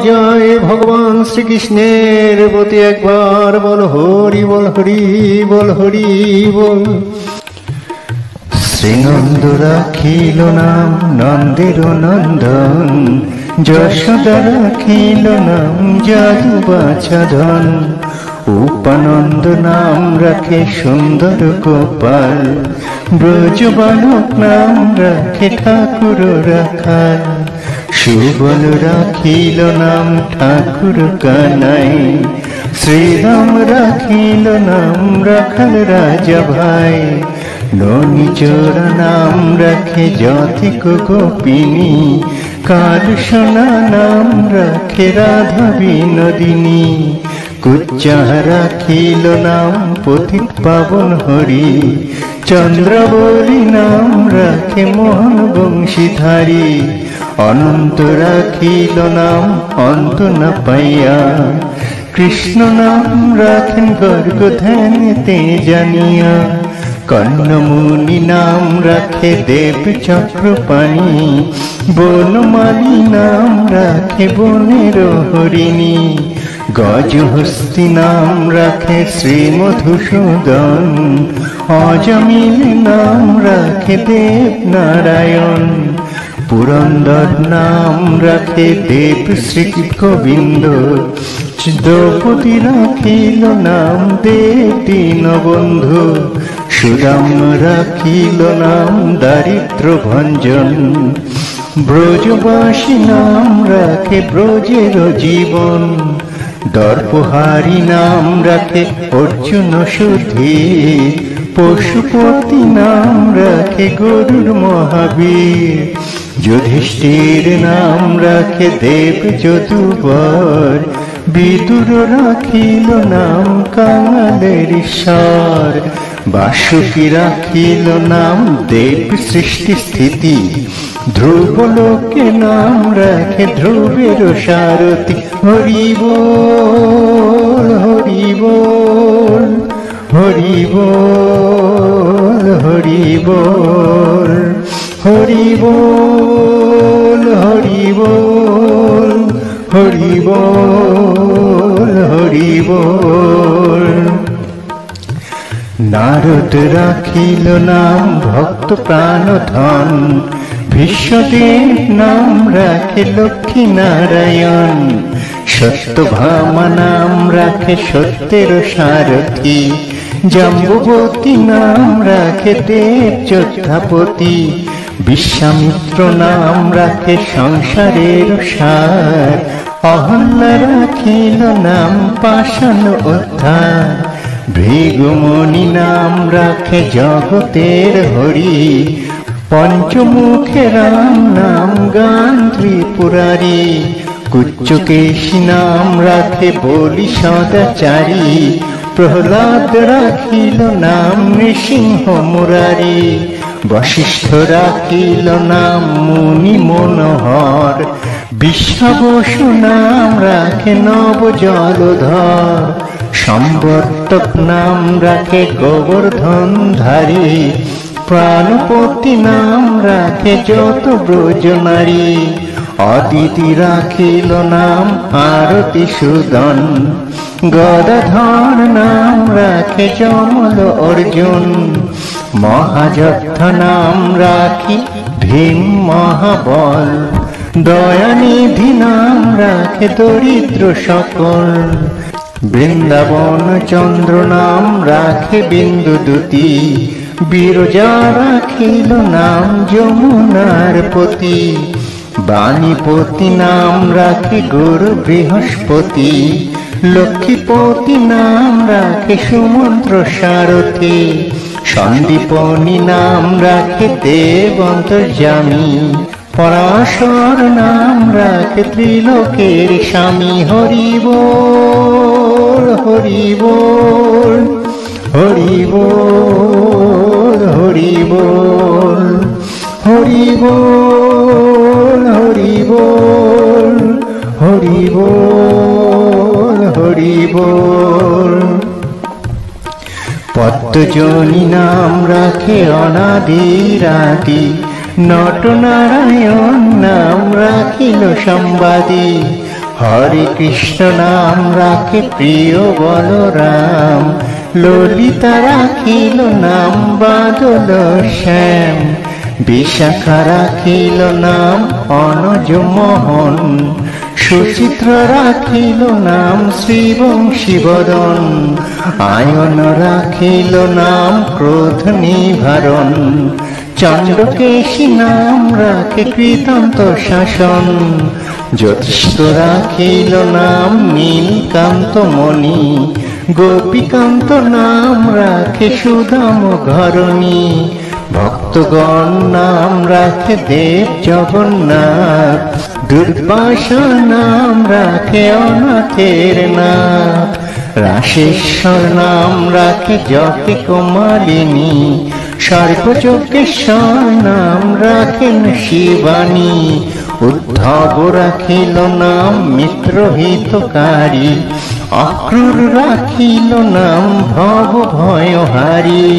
জয় ভগবান শ্রীকৃষ্ণের প্রতি একবার বল হরি বল হরি বল হরি বল। শ্রীনন্দ রাখিল নাম নন্দের নন্দন, যশোদা রাখিল নাম যাদু বাছাধন, উপানন্দ নাম রাখে সুন্দর গোপাল, ব্রজ বালক নাম রাখে ঠাকুর রাখাল, সুবল রাখিল নাম ঠাকুর কানাই, শ্রীরাম রাখিল নাম রাখাল রাজা ভাই, ননিচোর নাম রাখে যতিক গোপিনী, কালসোনা নাম রাখে রাধা বিনোদিনী, কুচ্চা রাখিল নাম পথিক পাবন হরি, চন্দ্রবলী নাম রাখে মোহন বংশীধারী, অনন্ত রাখিল নাম অন্ত না পাইয়া, কৃষ্ণ নাম রাখেন গর্গ ধ্যানেতে জানিয়া, কর্ণমুনি নাম রাখে দেব চক্রপাণি, বনমালী নাম রাখে বনের হরিণী, গজহস্তি নাম রাখে শ্রী মধুসূদন, অজমিল নাম রাখে দেব নারায়ণ, পুরন্দর নাম রাখে দেব শ্রী গোবিন্দ, দ্রৌপদী রাখিল নাম দেব দীনবন্ধু, সুদাম রাখিল নাম দারিদ্র ভঞ্জন, ব্রজবাসী নাম রাখে ব্রজের জীবন, দর্পহারি নাম রাখে অর্জুন সুধীর, পশুপতি নাম রাখে গরুর মহাবীর, যুধিষ্ঠির নাম রাখে দেব যদুবর, বিদুর রাখিল নাম কাঙালের ঈশ্বর, বাসুকী রাখিল নাম দেব সৃষ্টি স্থিতি, ধ্রুবলোকে নাম রাখে ধ্রুবের সারথি, হরি বল হরি বল হরি বল হরি বল হরি বল হরি বল হরি বল হরি বল। নারদ রাখিল নাম ভক্ত প্রাণধন, ভীষ্মদেব নাম রাখে লক্ষ্মী নারায়ণ, সত্যভামা নাম রাখে সত্যের সারথি, জাম্বুবতী নাম রাখে দেব যোদ্ধাপতি, বিশ্বামিত্র নাম রাখে সংসারের সার, অহল্যা রাখিল নাম পাষাণ উদ্ধার, ভৃগুমণি নাম রাখে জগতের হরি, পঞ্চমুখে রাম নাম গান ত্রিপুরারি, কুচ্চকেশী নাম রাখে বলি সদাচারী, প্রহ্লাদ রাখিল নাম নৃসিংহ মুরারি, বশিষ্ঠ রাখিল নাম মুনি মনোহর, বিশ্বাবসু নাম রাখে নব জলধর, সম্বর্তক নাম রাখে গোবর্ধন ধারী, প্রাণপতি নাম রাখে যত ব্রজ নারী, অদিতি রাখিল নাম আরতি সুদন, গদাধর নাম রাখে যমল অর্জুন, মহাযদ্ধ নাম রাখি ভীম মহাবল, দয়ানিধি নাম রাখে দরিদ্র সকল, বৃন্দাবন চন্দ্র নাম রাখে বিন্দুদূতি, বিরজা রাখিল নাম যমুনার পতি, বাণীপতি নাম রাখে গুরু বৃহস্পতি, লক্ষ্মীপতি নাম রাখে সুমন্ত্র সারথি, সন্দীপনী নাম রাখে দেব অন্তর্যামী, পরাশর নাম রাখে ত্রিলোকের স্বামী, হরি বল হরি বল হরি বল হরি বল হরি বল হরি বল হরি বল হরি বল। পদ্মজনী নাম রাখে অনাদিরাদি, নটনারায়ণ নাম রাখিল সম্বাদী, হরে কৃষ্ণ নাম রাখে প্রিয় বলরাম, ললিতা রাখিল নাম বাদল শ্যাম, বিশাখা রাখিল নাম অনুজ মোহন, সুচিত্র রাখিল নাম শ্রীবংশীবদন, আয়ন রাখিল নাম ক্রোধ নিবারণ, চন্দ্রকেশী নাম রাখে কৃতান্ত শাসন, জ্যোতিষ্ক রাখিল নাম নীলকান্ত মণি, গোপীকান্ত নাম রাখে সুদাম ঘরণী, ভক্তগণ নাম রাখে দেব জগন্নাথ, দুর্বাসা নাম রাখে অনাথের নাথ, রাশেশ্বর নাম রাখে জপে কুমালিনী, সর্বযোগেশ্বর নাম রাখেন শিবানী, উদ্ধব রাখিল নাম মিত্র হিতকারী, অক্রূর রাখিল নাম ভব ভয়হারী,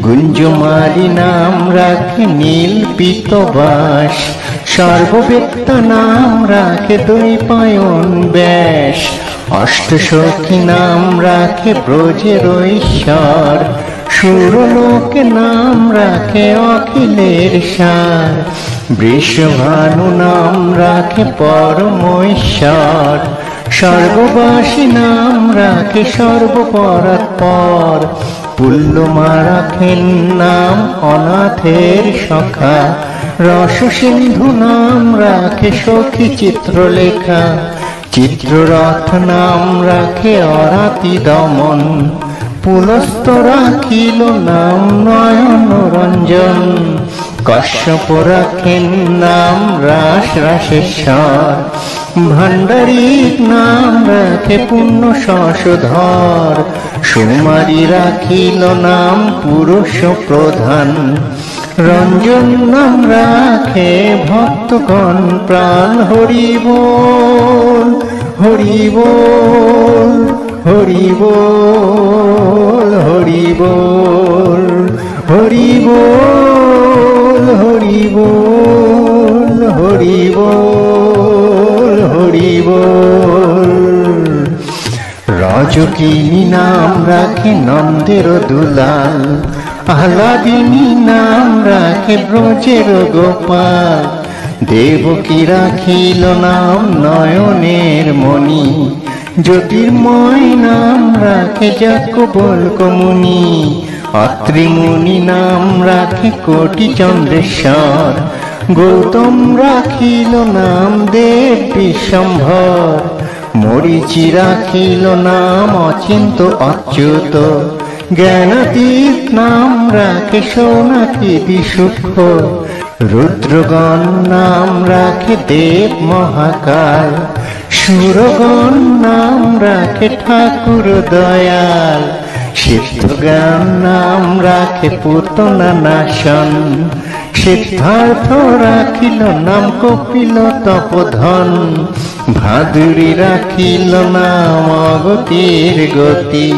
গুঞ্জমালী নাম রাখে নীল পিতবাস, সর্ববেত্তা নাম রাখে দ্বৈপায়ন ব্যাস, অষ্টসখী নাম রাখে ব্রজের ঈশ্বর, সুরলোকে নাম রাখে অখিলের সার, বৃষভানু নাম রাখে পরমেশ্বর, সর্ববাসী নাম রাখে সর্বপরাৎপর, পুল্লমা রাখেন নাম অনাথের সখা, রস সিন্ধু নাম রাখে সখী চিত্রলেখা, চিত্ররথ নাম রাখে অরাতি দমন, পুলস্ত রাখিল নাম নয়ন রঞ্জন, কশ্যপ রাখেন নাম রাস রাসেশ্বর, ভান্ডারিক নাম রাখে পুণ্য শশধর, সুমারি রাখিল নাম পুরুষ প্রধান, রঞ্জন নাম রাখে ভক্তগণ প্রাণ। হরি বল হরি বল হরি বল হরি বল হরি বল হরি বল হরি বল হরি বল। রজকিনী নাম রাখে নন্দের দুলাল, আহ্লাদিনী নাম রাখে ব্রজের গোপাল, দেবকী রাখিল নাম নয়নের মণি, জ্যোতির্ময় নাম রাখে যাজ্ঞবল্ক্য মুনি, অত্রিমুনি নাম রাখে কোটি চন্দ্রেশ্বর, গৌতম রাখিল নাম দেব বিশ্বম্ভর, মরীচি রাখিল নাম অচিন্ত অচ্যুত, জ্ঞানাতীত নাম রাখে সৌনাকি বিশুক্ষ, রুদ্রগণ নাম রাখে দেব মহাকাল, সুরগণ নাম রাখে ঠাকুর দয়াল, সিদ্ধজ্ঞান নাম রাখে পুতনা নাশন, সিদ্ধার্থ রাখিল নাম কপিল তপোধন, ভাদুরী রাখিল নাম অগতির গতি,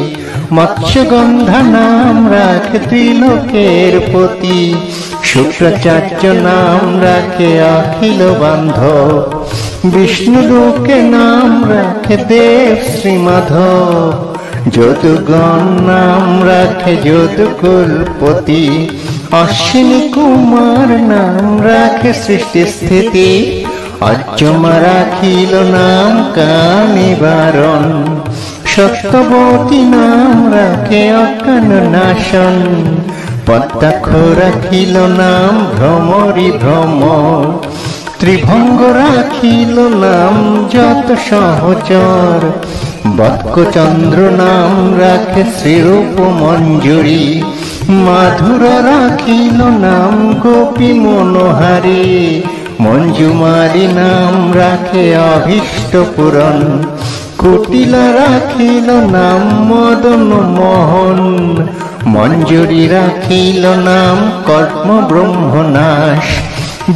মৎস্যগন্ধা নাম রাখে ত্রিলোকের পতি, শুক্রাচার্য নাম রাখে অখিল বান্ধব, বিষ্ণুলোকে নাম রাখে দেব শ্রীমাধব, যদুগণ নাম রাখে যদুকুলপতি, অশ্বিনী কুমার নাম রাখে সৃষ্টি স্থিতি, অর্যমা রাখিল নাম কানিবারণ, সত্যবতী নাম রাখে অজ্ঞান নাশন, পদ্মাক্ষ রাখিল নাম ভ্রমরি ভ্রমর, ত্রিভঙ্গ রাখিল নাম যত সহচর, বৎকচন্দ্র নাম রাখে শ্রীরূপ মঞ্জুরি, মাধুর রাখিল নাম গোপী মনোহারী, মঞ্জুমারি নাম রাখে অভীষ্ট পূরণ, কুটিলা রাখিল নাম মদন মোহন, মঞ্জুরি রাখিল নাম কর্ম ব্রহ্মনাশ,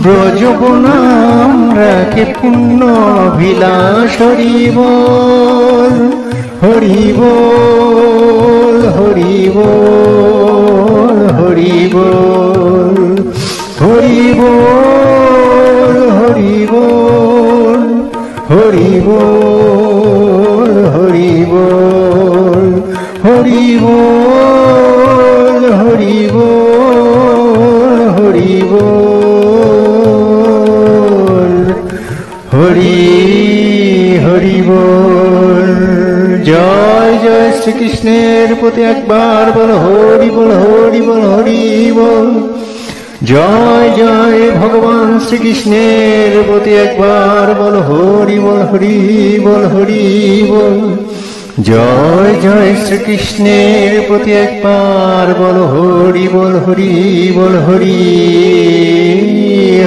ব্রজব নাম রাখে পুণ্য অভিলাষ। হরি বল হরি বল হরি বল হরি বল হরি বল হরি বল হরি বল হরি বল হরি বল হরি বল হরি বল হরি হরি বল জয় জয় শ্রীকৃষ্ণের প্রতি একবার বল হরি বল হরি বল হরি বল জয় জয় ভগবান শ্রীকৃষ্ণের প্রতি একবার বল হরি বল হরি বল হরি বল জয় জয় শ্রীকৃষ্ণের প্রতি একবার বল হরি বল হরি বল হরি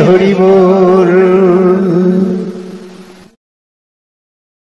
হরি বল।